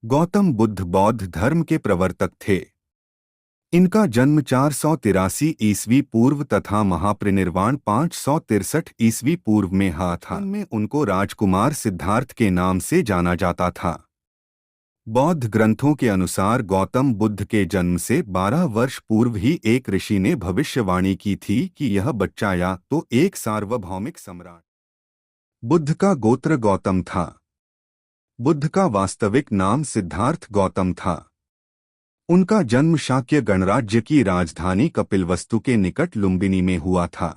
गौतम बुद्ध बौद्ध धर्म के प्रवर्तक थे। इनका जन्म 483 ईस्वी पूर्व तथा महापरिनिर्वाण 563 ईस्वी पूर्व में हुआ था। में उनको राजकुमार सिद्धार्थ के नाम से जाना जाता था। बौद्ध ग्रंथों के अनुसार गौतम बुद्ध के जन्म से 12 वर्ष पूर्व ही एक ऋषि ने भविष्यवाणी की थी कि यह बच्चा या तो एक सार्वभौमिक सम्राट। बुद्ध का गोत्र गौतम था। बुद्ध का वास्तविक नाम सिद्धार्थ गौतम था। उनका जन्म शाक्य गणराज्य की राजधानी कपिलवस्तु के निकट लुम्बिनी में हुआ था।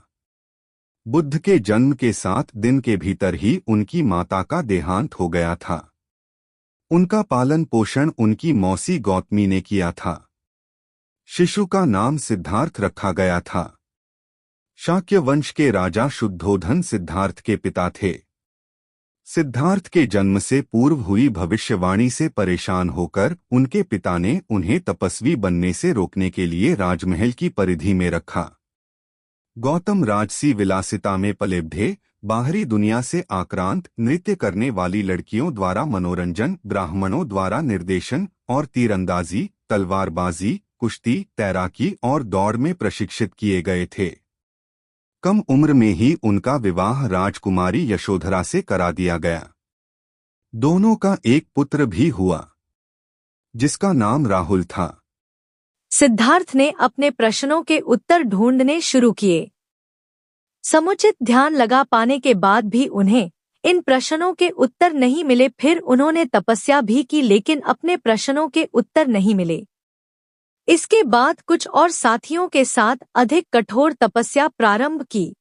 बुद्ध के जन्म के 7 दिन के भीतर ही उनकी माता का देहांत हो गया था। उनका पालन पोषण उनकी मौसी गौतमी ने किया था। शिशु का नाम सिद्धार्थ रखा गया था। शाक्य वंश के राजा शुद्धोधन सिद्धार्थ के पिता थे। सिद्धार्थ के जन्म से पूर्व हुई भविष्यवाणी से परेशान होकर उनके पिता ने उन्हें तपस्वी बनने से रोकने के लिए राजमहल की परिधि में रखा। गौतम राजसी विलासिता में पले बढ़े, बाहरी दुनिया से आक्रांत नृत्य करने वाली लड़कियों द्वारा मनोरंजन, ब्राह्मणों द्वारा निर्देशन और तीरंदाजी, तलवारबाजी, कुश्ती, तैराकी और दौड़ में प्रशिक्षित किए गए थे। कम उम्र में ही उनका विवाह राजकुमारी यशोधरा से करा दिया गया। दोनों का एक पुत्र भी हुआ, जिसका नाम राहुल था। सिद्धार्थ ने अपने प्रश्नों के उत्तर ढूंढने शुरू किए। समुचित ध्यान लगा पाने के बाद भी उन्हें इन प्रश्नों के उत्तर नहीं मिले। फिर उन्होंने तपस्या भी की, लेकिन अपने प्रश्नों के उत्तर नहीं मिले। इसके बाद कुछ और साथियों के साथ अधिक कठोर तपस्या प्रारंभ की।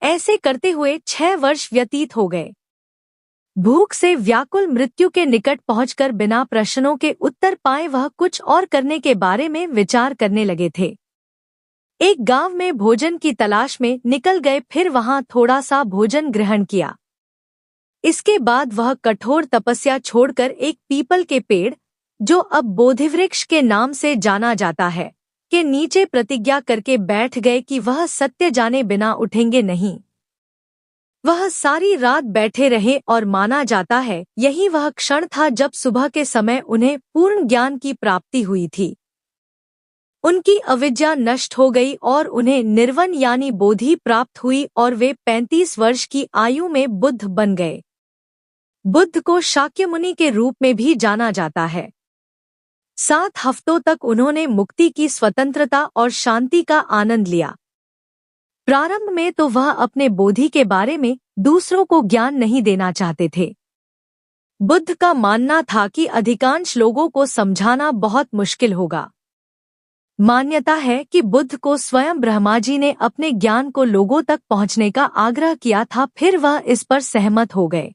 ऐसे करते हुए 6 वर्ष व्यतीत हो गए। भूख से व्याकुल मृत्यु के निकट पहुंचकर बिना प्रश्नों के उत्तर पाए वह कुछ और करने के बारे में विचार करने लगे थे। एक गांव में भोजन की तलाश में निकल गए, फिर वहां थोड़ा सा भोजन ग्रहण किया। इसके बाद वह कठोर तपस्या छोड़कर एक पीपल के पेड़, जो अब बोधिवृक्ष के नाम से जाना जाता है, के नीचे प्रतिज्ञा करके बैठ गए कि वह सत्य जाने बिना उठेंगे नहीं। वह सारी रात बैठे रहे और माना जाता है यही वह क्षण था जब सुबह के समय उन्हें पूर्ण ज्ञान की प्राप्ति हुई थी। उनकी अविद्या नष्ट हो गई और उन्हें निर्वन यानी बोधि प्राप्त हुई और वे 35 वर्ष की आयु में बुद्ध बन गए। बुद्ध को शाक्य मुनि के रूप में भी जाना जाता है। 7 हफ्तों तक उन्होंने मुक्ति की स्वतंत्रता और शांति का आनंद लिया। प्रारंभ में तो वह अपने बोधि के बारे में दूसरों को ज्ञान नहीं देना चाहते थे। बुद्ध का मानना था कि अधिकांश लोगों को समझाना बहुत मुश्किल होगा। मान्यता है कि बुद्ध को स्वयं ब्रह्मा जी ने अपने ज्ञान को लोगों तक पहुंचने का आग्रह किया था, फिर वह इस पर सहमत हो गए।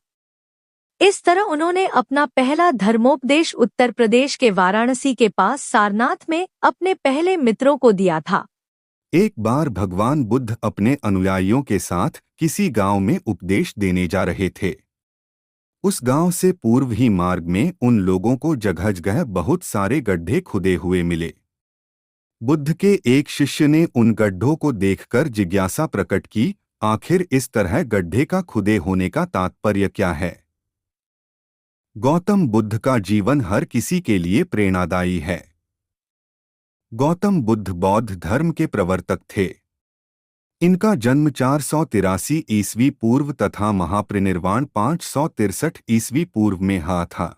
इस तरह उन्होंने अपना पहला धर्मोपदेश उत्तर प्रदेश के वाराणसी के पास सारनाथ में अपने पहले मित्रों को दिया था। एक बार भगवान बुद्ध अपने अनुयायियों के साथ किसी गांव में उपदेश देने जा रहे थे। उस गांव से पूर्व ही मार्ग में उन लोगों को जगह जगह बहुत सारे गड्ढे खुदे हुए मिले। बुद्ध के एक शिष्य ने उन गड्ढों को देखकर जिज्ञासा प्रकट की, आखिर इस तरह गड्ढे का खुदे होने का तात्पर्य क्या है? गौतम बुद्ध का जीवन हर किसी के लिए प्रेरणादायी है। गौतम बुद्ध बौद्ध धर्म के प्रवर्तक थे। इनका जन्म 483 ईस्वी पूर्व तथा महापरिनिर्वाण 563 ईस्वी पूर्व में हुआ था।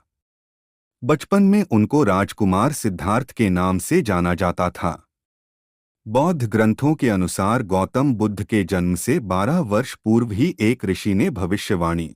बचपन में उनको राजकुमार सिद्धार्थ के नाम से जाना जाता था। बौद्ध ग्रंथों के अनुसार गौतम बुद्ध के जन्म से 12 वर्ष पूर्व ही एक ऋषि ने भविष्यवाणी